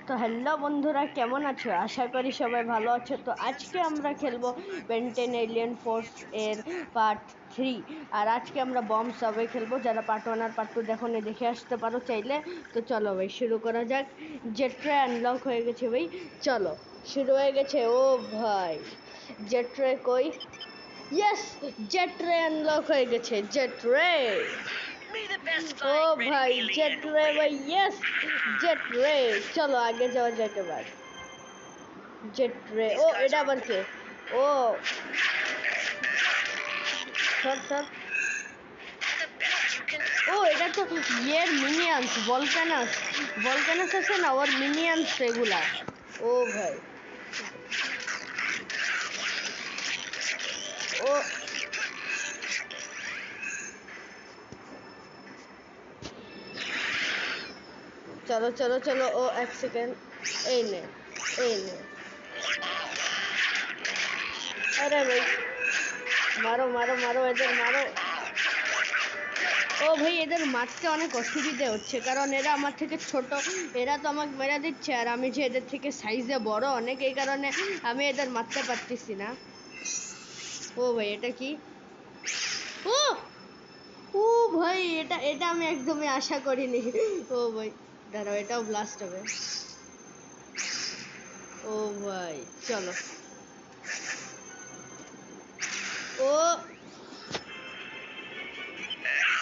তো হ্যালো বন্ধুরা, কেমন আছো? আশা করি সবাই ভালো আছো। তো আজকে আমরা খেলবো বেনটেন এলিয়েন ফোর্স এর পার্ট 3। আর আজকে আমরা বম্ব সাবে খেলবো। যারা পার্ট 1 আর পার্ট 2 দেখোনি, দেখে আসতে পারো চাইলে। তো চলো ভাই শুরু করা যাক। জেট্রে আনলক হয়ে গেছে ভাই, চলো শুরু হয়ে গেছে। ও ভাই জেট্রে কই? ইয়েস, জেট্রে আনলক হয়ে গেছে। জেট্রে, ও ভাই জেট্রে ভাই, ইয়েস জেট্রে। চলো আগে যাওয়া যাক এবার। জেট্রে, ও এটা আবার কে? ও সর সর। ও এটা তো ইয়ের মিনিয়ন্স, ভলকানাস। ভলকানাস আছে না, ওর মিনিয়ন্স এগুলা। ও ভাই, ও চলো চলো চলো। ও এক সেকেন্ড, এই নে এই নে। আরে ভাই মারো মারো মারো, এদের মারো। ও ভাই এদের মারতে অনেক অসুবিধে হচ্ছে, কারণ এরা আমার থেকে ছোট। এরা তো আমাকে মেরে দিচ্ছে, আর আমি যে এদের থেকে সাইজে বড় অনেক, এই কারণে আমি এদের মারতে পারতেছি না। ও ভাই এটা কি? ও ও ভাই এটা এটা আমি একদমই আশা করিনি। ও ভাই দাঁড়াও, এটাও ব্লাস্ট হবে। ও ভাই চলো। ও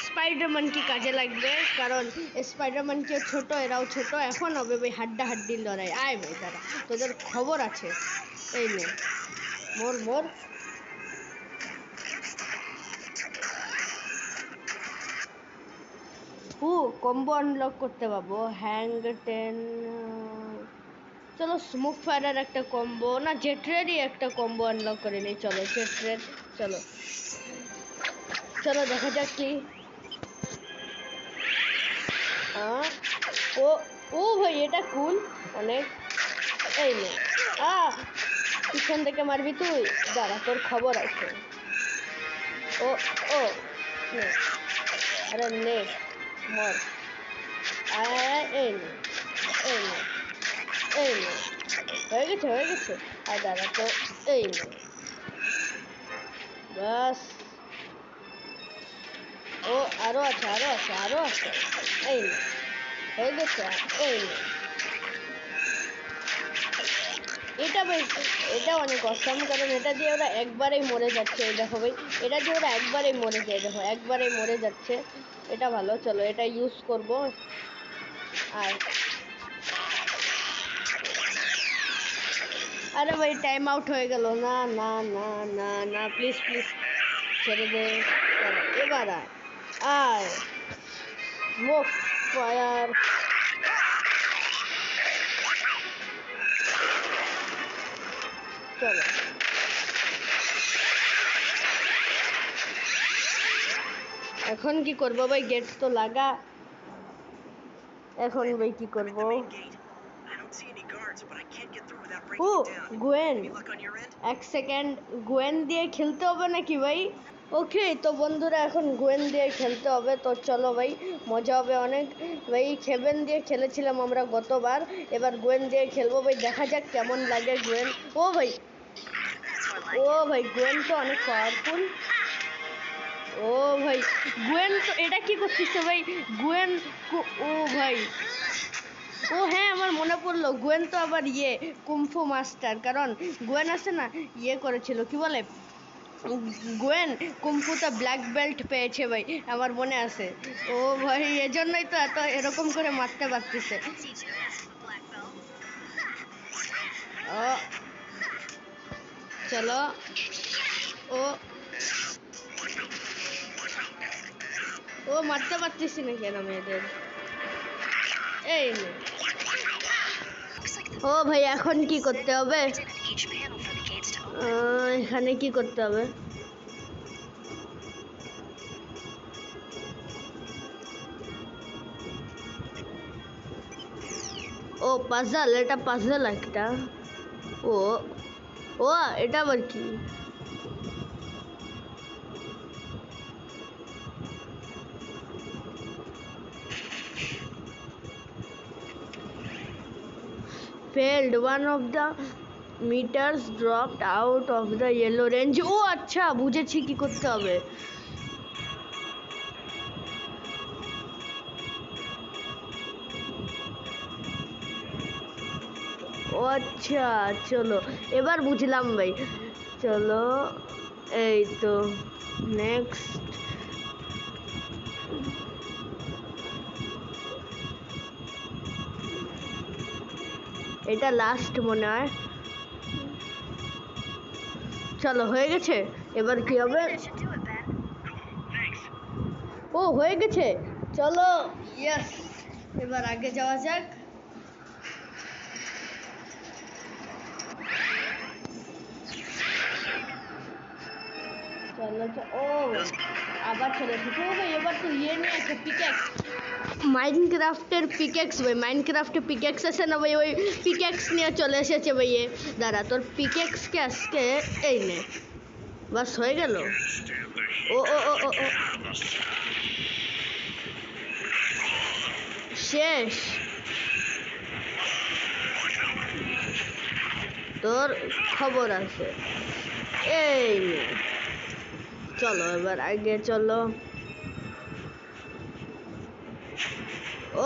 স্পাইডারম্যান কি কাজে লাগবে, কারণ স্পাইডারম্যান কেউ ছোট, এরাও ছোট। এখন হবে ভাই হাড্ডা হাড্ডির লড়াই। আয় ভাই তারা, তোদের খবর আছে। এই নে, মোর মোর। কম্বো আনলক করতে পারবো। হ্যাং 10। চলো স্মোক ফায়ারের একটা কম্বো, না জেট্রেরই একটা কম্বো আনলক করে নিই। চলো জেট্রের, চলো চলো দেখা যাক কি। ও ও ভাই এটা কুল অনেক। এই নে, পিছন থেকে মারবি তুই, দাঁড়া তোর খবর আছে। ও ও নে, আরে নে, মর। আয় এই নে, এই নে, এই নে। হয়ে গেছে হয়ে গেছে। আর দাঁড়া তো, এই নে, বাস। ও আরো আছে আরো আছে আরো আছে। এই নে, হয়ে গেছে। এই নে, এটা ভাই এটা অনেক অসাম, কারণ এটা দিয়ে ওরা একবারেই মরে যাচ্ছে। এই দেখো ভাই, এটা দিয়ে ওরা একবারেই মরে যায়। দেখো একবারেই মরে যাচ্ছে। এটা ভালো, চলো এটা ইউজ করব। আর আরে ভাই টাইম আউট হয়ে গেল। না না না না না, প্লিজ প্লিজ ছেড়ে দে। এবার আয় আয়, স্মোক ফায়ার। চলো এখন কি করবো ভাই? গেট তো লাগা। এখন ভাই কি করব? ও গোয়েন, এক সেকেন্ড, গোয়েন দিয়ে খেলতে হবে নাকি ভাই? ওকে তো বন্ধুরা, এখন গোয়েন দিয়ে খেলতে হবে। তো চলো ভাই, মজা হবে অনেক ভাই। খেবেন দিয়ে খেলেছিলাম আমরা গতবার, এবার গোয়েন দিয়ে খেলবো ভাই। দেখা যাক কেমন লাগে গোয়েন। ও ভাই, ও ভাই গোয়েন তো অনেক পাওয়ারফুল। ও ভাই গোয়েন তো, এটা কি করতেছে ভাই? গোয়েন, ও ভাই, ও হ্যাঁ আমার মনে পড়লো, গোয়েন তো আবার কুমফু মাস্টার। কারণ গোয়েন আছে না, করেছিল কি বলে, গোয়েন কুমফুতে ব্ল্যাক বেল্ট পেয়েছে ভাই, আমার মনে আছে। ও ভাই এজন্যই তো এত এরকম করে মারতে পারতেছে। ও চলো। ও ও মারতে পারতেছি না কেন মেয়েদের? এই নে। ও ভাই এখন কি করতে হবে? এখানে কি করতে হবে? ও পাজল, এটা পাজল একটা। ও ও এটা আবার কি? failed, one of the meters dropped out of the yellow range. ও আচ্ছা, বুঝেছি কি করতে হবে। ও আচ্ছা, চলো এবার বুঝলাম ভাই। চলো এই তো নেক্সট। এটা লাস্ট মনে হয়। চলো হয়ে গেছে, এবার কি হবে? ও হয়ে গেছে, চলো ইয়েস, এবার আগে যাওয়া যাক। চলো ও আবার চলে এসেছে। ও ভাই এবার তো ইয়ে নিয়ে আছে, পিক্যাক্স, মাইনক্রাফটের পিক্যাক্স ভাই, মাইনক্রাফটে পিক্যাক্স আছে না ভাই, ওই পিক্যাক্স নিয়ে চলে এসেছে ভাই। এ দাঁড়া, তোর পিক্যাক্সকে আজকে এই নে, বাস হয়ে গেল। ও ও ও ও ও শেষ, তোর খবর আছে এই নে। চলো এবার আগে চলো।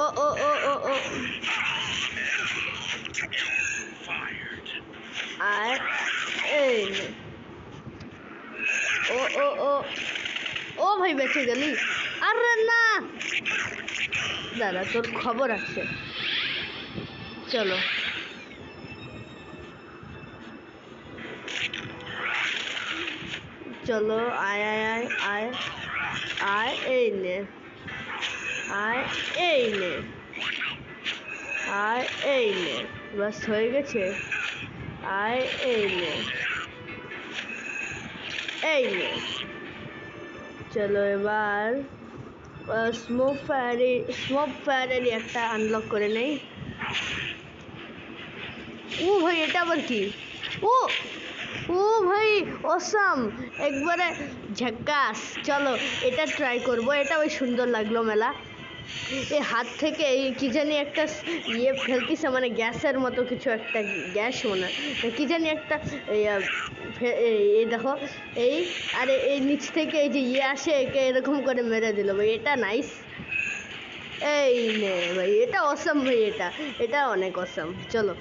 ও ও ও ও ও আর এই নে। ও ও ও ও ভাই বেঁচে গেলি। আরে না দাদা, তোর খবর আছে। চলো চলো আয় আয় আয় আয় আয় এই নে, আয় এই নে, আয় এই নে, বাস হয়ে গেছে। আয় এই নে, এই নে। চলো এবার স্মোক ফায়ারেরই একটা আনলক করে নেই। ও ভাই এটা আবার কি? ও ও ভাই অসাম, একবারে ঝাক্কাস। চলো এটা ট্রাই করব, এটা ওই সুন্দর লাগলো মেলা। এই হাত থেকে এই কি জানি একটা ইয়ে ফেলতিছে, মানে গ্যাসের মতো কিছু একটা, গ্যাস মনে কি জানি একটা। এই দেখো এই, আরে এই নিচ থেকে এই যে ইয়ে আসে, একে এরকম করে মেরে দিল ভাই, এটা নাইস। এই নে ভাই, এটা অসাম ভাই, এটা অনেক অসাম। চলো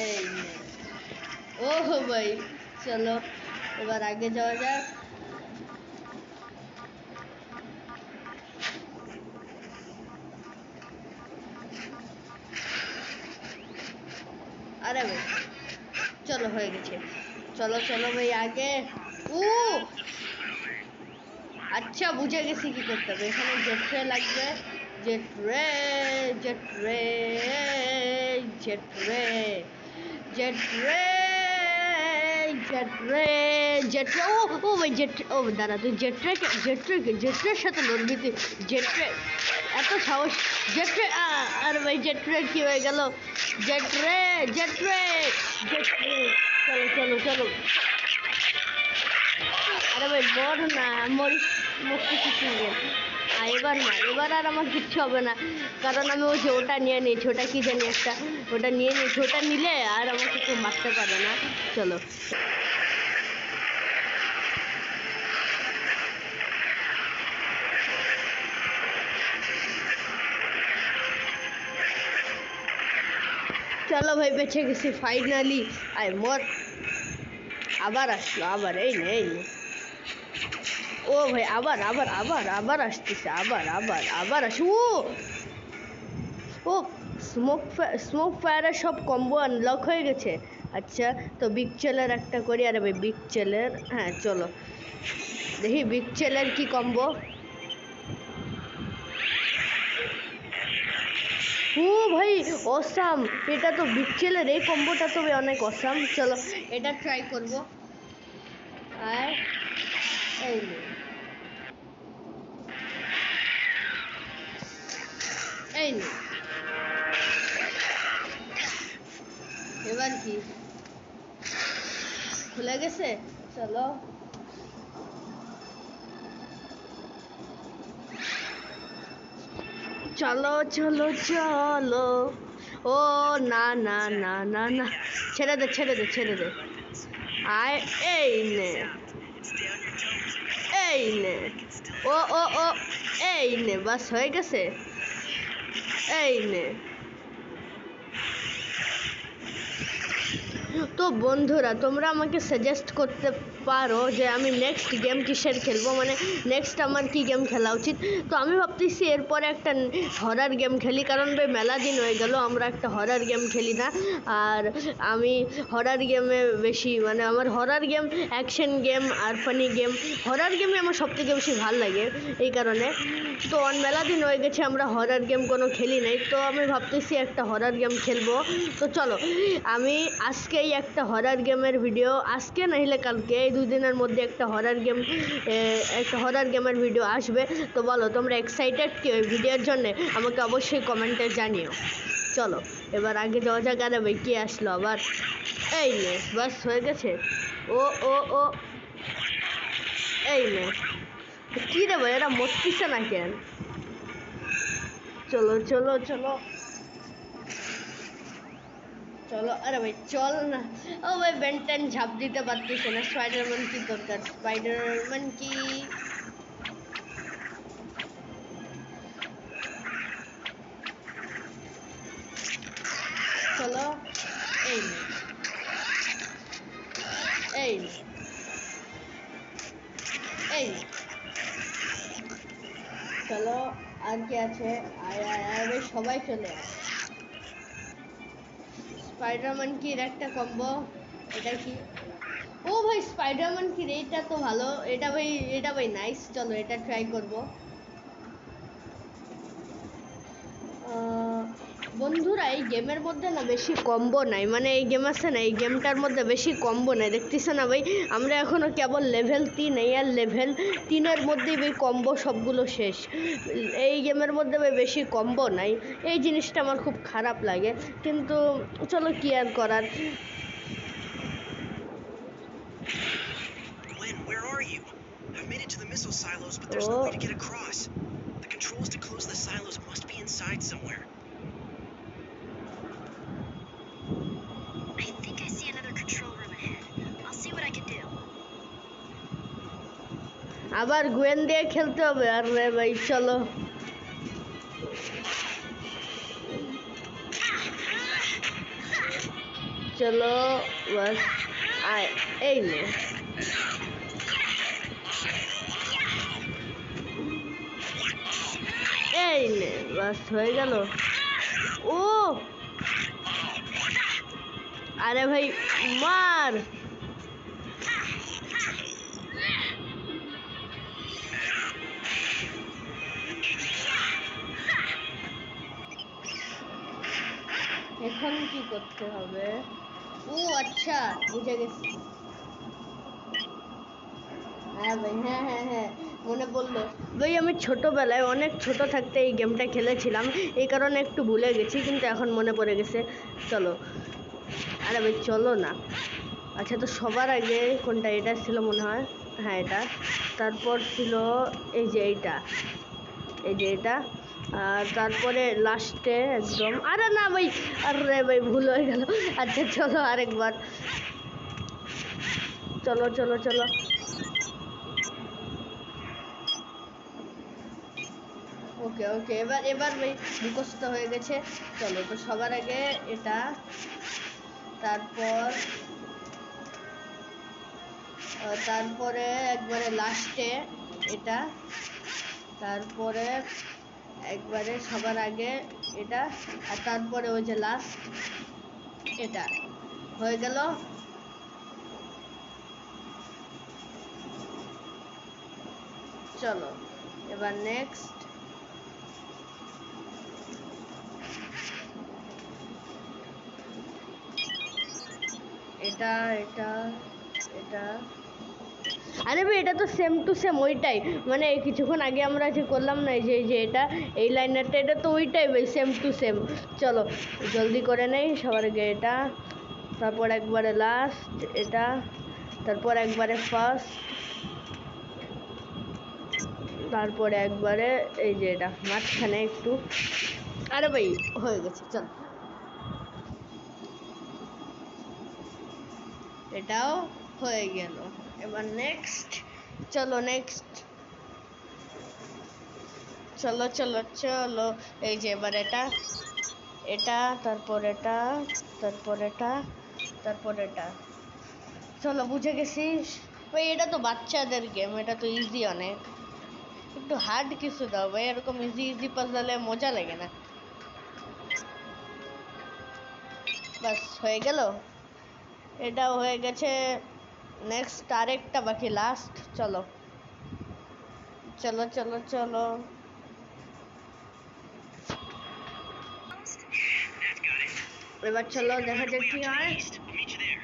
এই নে, ও ভাই চলো এবার আগে যাওয়া যাক। আরে ভাই চলো হয়ে গেছে, চলো চলো ভাই আগে। ও আচ্ছা বুঝে গেছি কি করতে হবে, এখানে জেট্রে লাগবে। জেট্রে জেট্রে জেট্রে জেট্রে জেট্রে জেট্রে ও ও ভাই জেট্রে, ও দাঁড়া, তুই জেট্রের সাথে লড়বি? তুই জেট্রে এত সাহস? জেট্রে আর ভাই জেট্রে কি হয়ে গেল? জেট্রে জেট্রে জেট্রে চলো চলো চলো। আরে ভাই মর না, মরতে কিছু নেই। এবার না, এবার আর আমার কিচ্ছু হবে না, কারণ আমি ওই যে ওটা নিয়ে নিয়েছি, ওটা কি জানি একটা, ওটা নিয়ে নিয়েছি, ওটা নিলে আর আমাকে কেউ মারতে পারে না। চলো চলো ভাই বেঁচে গেছি ফাইনালি। আয় মর, আবার আসলো, আবার এই নে এই নে। ও ভাই আবার আবার আবার আবার আসতেছে, আবার আবার আবার আসে। ও ও স্মোক ফায়ারের সব কম্বো আনলক হয়ে গেছে। আচ্ছা তো বিগ চেলের একটা করি। আরে ভাই বিগ চেলের, হ্যাঁ চলো দেখি বিগ চেলের কি কম্বো। ও ভাই অসাম, এটা তো বিগ চেলের এই কম্বোটা তো অনেক অসাম। চলো এটা ট্রাই করব। আর এই নে, এই নে, এবার কি খুলে গেছে? চলো চলো চলো চলো। ও না না না না না, ছেড়ে দে ছেড়ে দে ছেড়ে দে। আয় এই নে, এই নে। ও ও ও, এই নে, বাস হয়ে গেছে। এই নে। তো বন্ধুরা, তোমরা আমাকে সাজেস্ট করতে পারো যে আমি নেক্সট গেম কিসের খেলবো, মানে নেক্সট আমার কি গেম খেলা উচিত। তো আমি ভাবতেছি এরপরে একটা হরার গেম খেলি, কারণ ভাই মেলা দিন হয়ে গেল আমরা একটা হরার গেম খেলি না। আর আমি হরার গেমে বেশি, মানে আমার হরার গেম, অ্যাকশন গেম আর ফানি গেম, হরার গেমে আমার সবথেকে বেশি ভালো লাগে এই কারণে। তো মেলা দিন হয়ে গেছে আমরা হরার গেম কোনো খেলি নাই, তো আমি ভাবতেছি একটা হরার গেম খেলবো। তো চলো, আমি আজকেই একটা হরার গেমের ভিডিও, আজকে নাহলে কালকে, এই 2 দিনের মধ্যে একটা হরার গেমের ভিডিও আসবে। তো বলো তোমরা এক্সাইটেড কি ওই ভিডিওর জন্য? আমাকে অবশ্যই কমেন্টে জানিও। চলো এবার আগে যাওয়া যাক। আরে ভাই কে আসলো আবার? এই নে, বাস হয়ে গেছে। ও ও ও, এই নে। কি রে ভাই, এরা মরতেছে না কেন? চলো চলো চলো চলো। আরে ভাই চল না। ও ভাই বেন্টেন ঝাঁপ দিতে পারতেছে না। স্পাইডারম্যান কি দরকার? স্পাইডারম্যান কি? চলো এই নে, এই নে, এই নে। চলো আর কি আছে? আয় আয় আয় ভাই, সবাই চলে আয়। স্পাইডারম্যান কির একটা কম্বো। এটা কি? ও ভাই স্পাইডারম্যান কির, এটা তো ভালো। এটা ভাই নাইস। চলো এটা ট্রাই করবো। বন্ধুরা এই গেমের মধ্যে না বেশি কম্বো নাই, মানে এই গেম আছে না, এই গেমটার মধ্যে বেশি কম্বো নাই। দেখতেছে না ভাই, আমরা এখনো কেবল লেভেল 3, এই আর লেভেল 3-এর মধ্যেই ভাই কম্বো সবগুলো শেষ। এই গেমের মধ্যে ভাই বেশি কম্বো নাই, এই জিনিসটা আমার খুব খারাপ লাগে। কিন্তু চলো কি আর করার। Gwen, where are you? I've made it to the missile silos, but there's no way to get across. The controls to close the silos must be inside somewhere. I think I see another control room ahead. I'll see what I can do. আবার Gwyn দিয়ে খেলতে হবে। আর রে ভাই চলো। চলো বাস আয়, এই নে। এই নে, বাস হয়ে গেল। ও আরে ভাই মার। এখন কি করতে হবে? ও আচ্ছা, বুঝে গেছি। হ্যাঁ ভাই, হ্যাঁ হ্যাঁ হ্যাঁ, মনে পড়লো ভাই। আমি ছোটবেলায় অনেক ছোট থাকতে এই গেমটা খেলেছিলাম, এই কারণে একটু ভুলে গেছি, কিন্তু এখন মনে পড়ে গেছে। চলো আরে ভাই চলো না। আচ্ছা তো সবার আগে কোনটা? এটা ছিল মনে হয়, হ্যাঁ এটা। তারপর ছিল এই যে এইটা, এই যে এটা। আর তারপরে লাস্টে একদম, আরে না ভাই, আরে ভাই ভুল হয়ে গেল। আচ্ছা চলো আরেকবার। চলো চলো চলো। ওকে ওকে, এবার এবার ভাই মুখস্থ হয়ে গেছে। চলো তো সবার আগে এটা, তারপর তারপরে একবারে লাস্টে এটা, তারপরে একবারে সবার আগে এটা, আর তারপরে ওই যে লাস্ট এটা হয়ে গেল। চলো এবার নেক্সট। এটা এটা এটা, আরে ভাই এটা তো সেম টু সেম ওইটাই, মানে কিছুক্ষণ আগে আমরা যে করলাম না, এই যে এটা, এই লাইনারটা, এটা তো ওইটাই ভাই, সেম টু সেম। চলো জলদি করে নেই। সবার আগে এটা, তারপর একবারে লাস্ট এটা, তারপর একবারে ফার্স্ট, তারপরে একবারে এই যে এটা মাঝখানে একটু, আরে ভাই হয়ে গেছে, চল এটাও হয়ে গেল। এবার নেক্সট, চলো নেক্সট, চলো চলো চলো, এই যে এবার এটা, এটা তারপর এটা, তারপর এটা, তারপর এটা, চলো বুঝে গেছিস? ভাই এটা তো বাচ্চাদের গেম, এটা তো ইজি অনেক, একটু হার্ড কিছু দাও ভাই, এরকম ইজি ইজি পাজলে মজা লাগে না। বাস হয়ে গেল, এটাও হয়ে গেছে। নেক্সট আরেকটা বাকি, লাস্ট, চলো চলো চলো চলো। That's got it. এবার চলো দেখা যাক Way কি out to the হয়। east. I'll meet you there.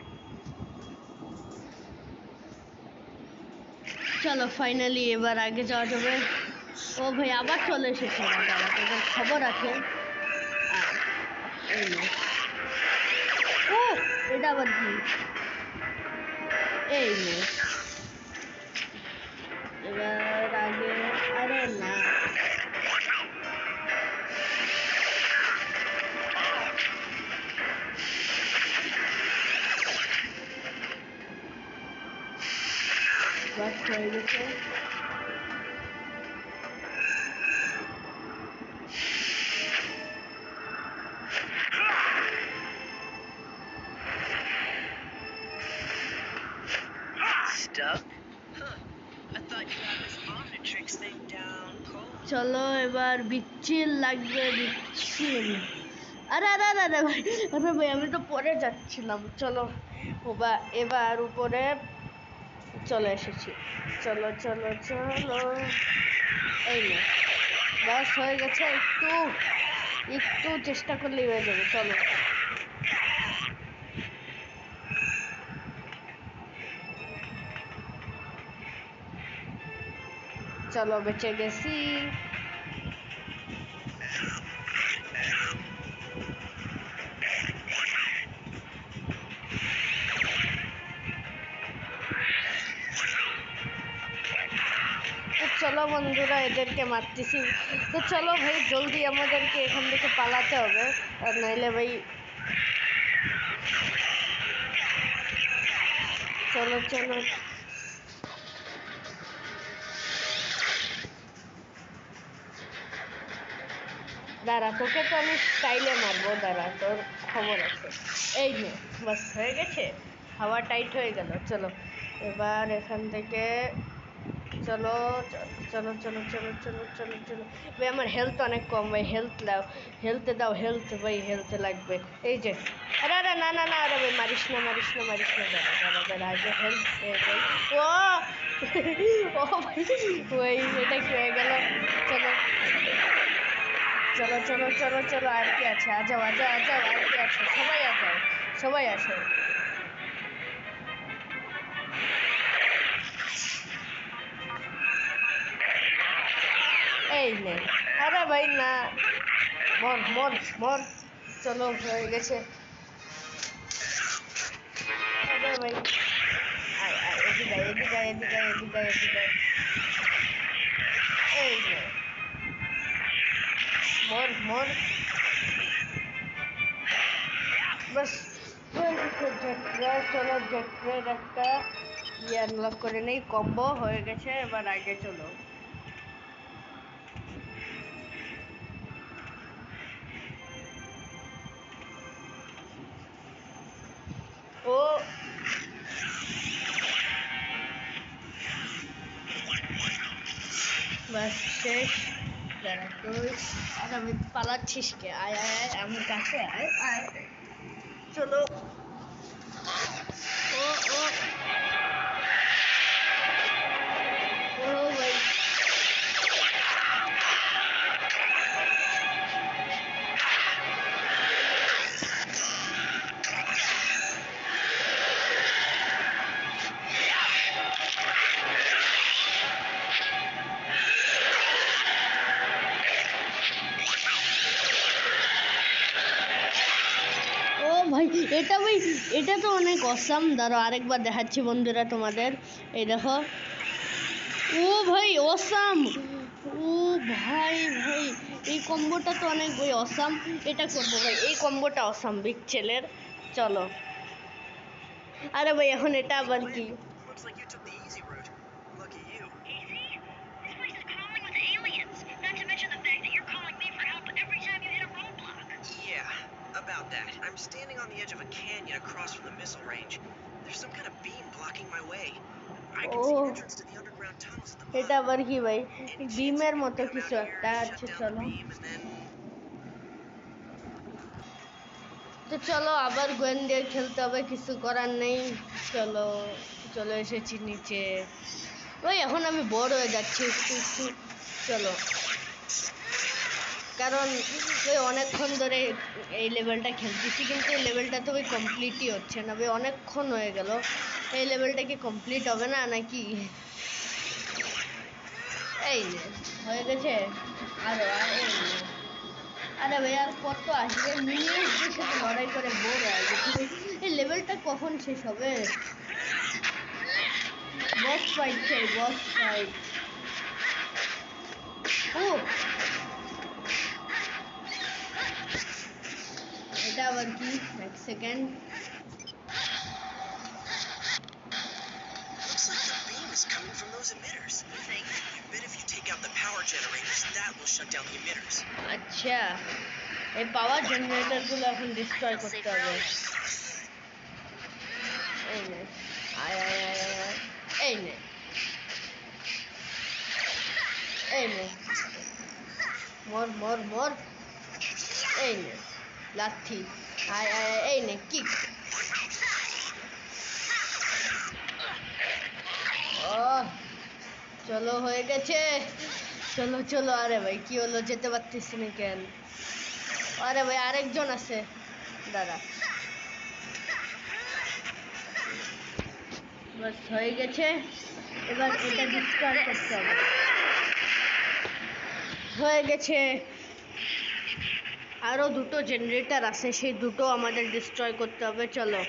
চলো ফাইনালি এবার আগে যাওয়া যাবে। ও ভাই আবার চলে এসেছে, দাদা তোদের খবর আছে। এই নে। ও এটা আবার কি, এই নে এবার আগে, আরে না বাস হয়ে গেছে। Stuck? Huh. I thought you had this Omnitrix thing down cold. চলো এবার বিচ্ছিল লাগবে, বিচ্ছিল, আরে আরে আরে আরে ভাই, আরে ভাই আমি তো পরে যাচ্ছিলাম। চলো এবার উপরে চলে এসেছি, চলো চলো চলো, এই নে বাস হয়ে গেছে। একটু একটু চেষ্টা করলেই হয়ে যাবে, চলো চলো বেঁচে গেছি। তো চলো বন্ধুরা এদেরকে মারতেছি, তো চলো ভাই জলদি আমাদেরকে এখান থেকে পালাতে হবে, আর নাইলে ভাই, চলো চলো দাঁড়া, তোকে তো আমি স্টাইলে মারবো, দাঁড়া তোর খবর আছে। এই নে বাস হয়ে গেছে, হাওয়া টাইট হয়ে গেল। চলো এবার এখান থেকে, চলো চলো চলো চলো চলো চলো চলো। ভাই আমার হেলথ অনেক কম ভাই, হেলথ দাও, হেলথে দাও, হেলথ ভাই, হেলথ লাগবে। এই যে, আরে আরে না না না, আরে ভাই মারিস না মারিস না মারিস না, দাঁড়া দাঁড়া দাঁড়া, আগে হেলথ ও ও ভাই, ওই এটা কি হয়ে গেল? চলো চলো চলো চলো চলো, আর কি আছে, আজাও আজাও আজাও, আর কি আছে, সবাই আজাও, সবাই আসো। এই নে, আরে ভাই না, মর মর মর, চলো হয়ে গেছে। আরে ভাই আয় আয়, এদিকে আয় এদিকে আয় এদিকে আয় এদিকে আয় এদিকে আয়। এই নে মর মর, বাস হয়ে গেছে জেট্রা। চলো জেট্রের একটা ইয়ে আনলক করে নেই, কম্বো হয়ে গেছে, এবার আগে চলো। ও বাস শেষ, দাঁড়া তুই, আর আমি পালাচ্ছিস কে, আয় আয় আয় আমার কাছে আয় আয়, চলো। ও ও ও ভাই, ও ভাই এটা ভাই, এটা তো অনেক অসাম, দাঁড়াও আরেকবার দেখাচ্ছি বন্ধুরা তোমাদের, এই দেখো, ও ভাই অসাম, ও ভাই ভাই, এই কম্বোটা তো অনেক ভাই অসাম। এটা করবো ভাই, এই কম্বোটা অসাম বিগ চেলের। চলো। আরে ভাই এখন এটা Hey, আবার কি? Gwen, looks like you took the easy route. Lucky you. Easy? This place is crawling with aliens. Not to mention the fact that you're calling me for help every time you hit a roadblock. Yeah, about that. I'm standing on the edge of a canyon across from the missile range. There's some kind of beam blocking my way. I can see an O entrance to the underground tunnels at the এটা bottom. আবার কি ভাই? Any chance বিমের you মতো can come কিছু out here, একটা shut আছে, down the চলো। beam, and then তো চলো আবার গোয়েন দিয়ে খেলতে হবে, কিছু করার নেই। চলো, চলে এসেছি নিচে। ওই এখন আমি বড় হয়ে যাচ্ছি একটু একটু। চলো, কারণ ওই অনেকক্ষণ ধরে এই লেভেলটা খেলতেছি, কিন্তু এই লেভেলটা তো ওই কমপ্লিটই হচ্ছে না ভাই, অনেকক্ষণ হয়ে গেল। এই লেভেলটা কি কমপ্লিট হবে না নাকি? এই নে, হয়ে গেছে। আরো আর এই নে। আরে ভাই আর কত আসবে, মিনিয়ন্সদের সাথে লড়াই করে বোর হয়ে গেছি ভাই। এই লেভেলটা কখন শেষ হবে? বস ফাইট চাই, বস ফাইট। ও এটা আবার কি? এক second. looks like the beam is coming from those emitters. I bet if you take out the power generators, that will shut down the emitters. আচ্ছা, এই পাওয়ার জেনারেটর গুলো এখন ডিস্ট্রয় I'll save করতে her হবে। own. এই নে, আয় আয় আয় আয় আয়। এই নে, এই নে, মর মর মর। এই নে লাথি, আয় আয় আয়, এই নে কিক। ও চলো হয়ে গেছে। চলো চলো। আরে ভাই কি হলো, যেতে পারতেছি না কেন? আরে ভাই আরেকজন আছে, দাঁড়া। বাস হয়ে গেছে, এবার এটা ডিসকার্ড করতে হবে। হয়ে গেছে। আরো দুটো জেনারেটর আছে, সেই দুটো আমাদের ডিস্ট্রয় করতে হবে। চলো।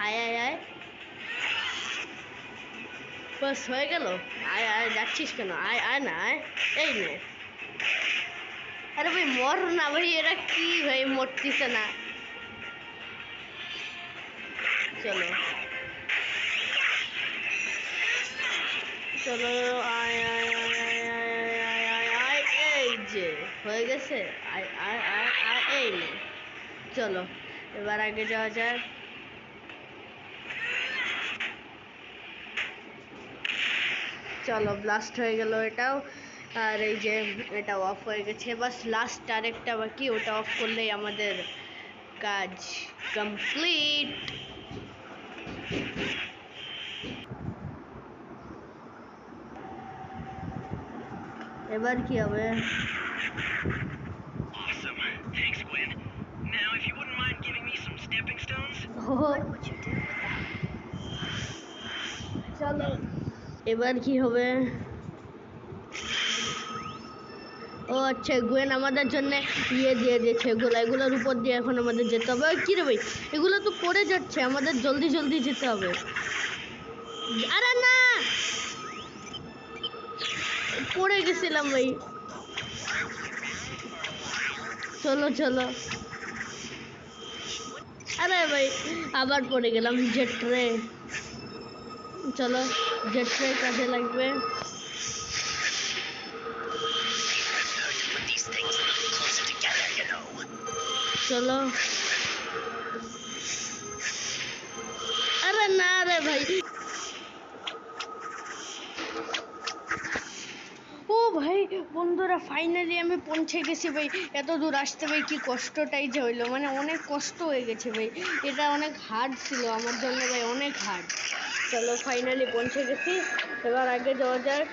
আয় আয় আয়, বাস হয়ে গেল। আয় আয়, যাচ্ছিস কেন? আয় আয় না আয়। এই নে। আরে ভাই মর না ভাই, এরা কি ভাই মরতেছে না। চলো চলো, আয় আয় আয় আয় আয় আয় আয় আয়, এই যে হয়ে গেছে। আয় আয় আয় আয়, এই নে। চলো এবার আগে যাওয়া যাক। চলো ব্লাস্ট হয়ে গেল এটাও। আর এই যে এটা অফ হয়ে গেছে, বাস লাস্ট আরেকটা বাকি, ওটা অফ করলেই আমাদের কাজ কমপ্লিট। এবার কি হবে? Awesome. Thanks, Gwen. Now, if you wouldn't mind giving me some stepping stones. What would you do with that? চলো এবার কি হবে? ও আচ্ছা, গোয়েন আমাদের জন্য ইয়ে দিয়ে দিয়েছে, এগুলোর উপর দিয়ে এখন আমাদের যেতে হবে। ওই কি রে ভাই, এগুলো তো পড়ে যাচ্ছে, আমাদের জলদি জলদি যেতে হবে। আরে না, পড়ে গেছিলাম ভাই। চলো চলো। আরে ভাই আবার পড়ে গেলাম। জেট ট্রে, চলো জেট ট্রে কাজে লাগবে। Put these things a little closer together, you know. চলো। আরে না রে ভাই। ও ভাই বন্ধুরা, ফাইনালি আমি পৌঁছে গেছি ভাই। এত দূর আসতে ভাই কি কষ্টটাই যে হইলো, মানে অনেক কষ্ট হয়ে গেছে ভাই। এটা অনেক হার্ড ছিল আমার জন্য ভাই, অনেক হার্ড। চলো ফাইনালি পৌঁছে গেছি, এবার আগে যাওয়া যাক।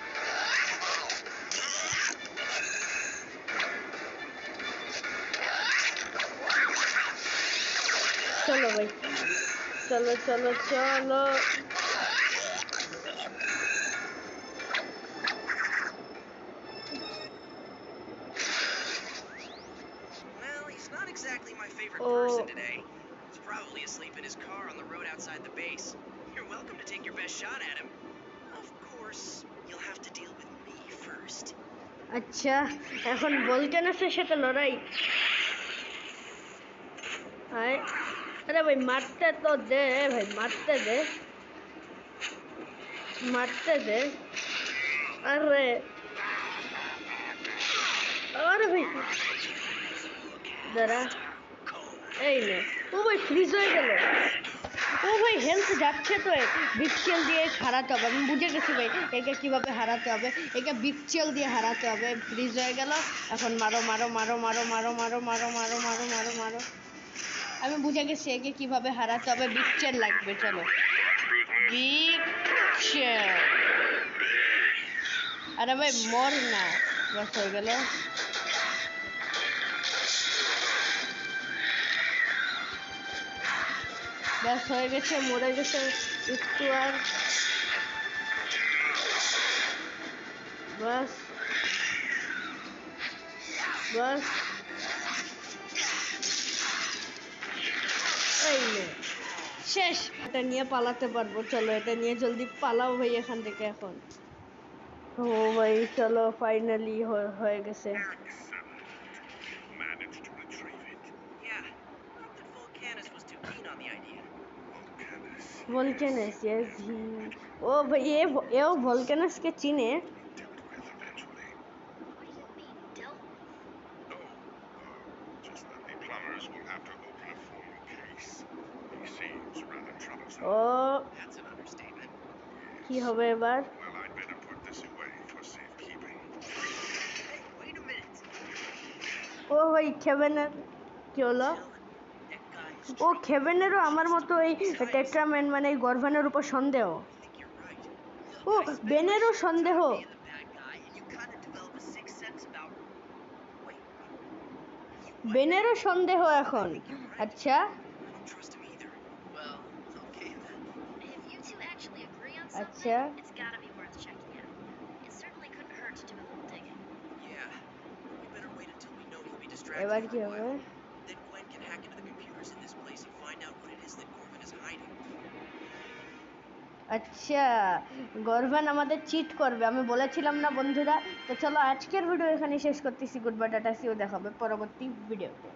চলো ভাই, চলো চলো চলো। Well, he's not exactly my favorite Oh. person today. He's probably asleep in his car on the road outside the base. You're welcome to take your best shot at him. Of course, you'll have to deal with me first. আচ্ছা এখন ভলক্যানাসের সাথে লড়াই আয় আরে ভাই মারতে তো দে ভাই মারতে দে আরে আরে ভাই দাঁড়া এই নে ও ভাই ফ্রিজ হয়ে গেল ও ভাই হেলথ যাচ্ছে তো বিক্সেল দিয়ে হারাতে হবে আমি বুঝে গেছি ভাই একে কিভাবে হারাতে হবে একে বিক্সেল দিয়ে হারাতে হবে ফ্রিজ হয়ে গেল এখন মারো মারো মারো মারো মারো মারো মারো মারো মারো মারো মারো আমি বুঝে গেছি একে কিভাবে হারাতে হবে বিক্সেল লাগবে চলো বিক্সেল আরে ভাই মর না বাস হয়ে গেল বাস হয়ে গেছে মরে গেছে একটু আর বাস বাস এই নে শেষ এটা নিয়ে পালাতে পারবো চলো এটা নিয়ে জলদি পালাও ভাই এখান থেকে এখন ও ভাই চলো ফাইনালি হয়ে গেছে Managed to retrieve it. Yeah, not that Volcanus was too keen on the idea. Volcanus. Volcanus yes he ও ভাই এও ভলক্যানাসকে চিনে Dealt with eventually. What do you mean, dealt with? Just that the plumbers will have to open a formal case. He seems rather troublesome. O That's an understatement. কি হবে এবার Well, I'd better put this away for safekeeping. Hey, wait a minute. ও ভাই খেবেনের কি হলো That guy is ও খেবেনেরও আমার মতো এই টেট্রাম্যান মানে এই গর্ভানের উপর সন্দেহ I think you're right. ও বেনেরও সন্দেহ Being the bad guy, and you kind of develop a sixth sense about. Wait. বেনেরও সন্দেহ এখন আচ্ছা I don't trust him either. Well, okay then. If you two actually agree on something, আচ্ছা it's gotta be worth checking out. It certainly couldn't hurt to do a little digging. Yeah. We better wait until we know he'll be distracted এবার for কি a হবে while. Then Gwen can hack into the computers in this place and find out what it is that Gorman is hiding. আচ্ছা গর্ভান আমাদের cheat করবে আমি বলেছিলাম না বন্ধুরা তো চলো আজকের ভিডিও এখানে শেষ করতেছি গুড বাই টাটা সিও দেখাবে পরবর্তী ভিডিওতে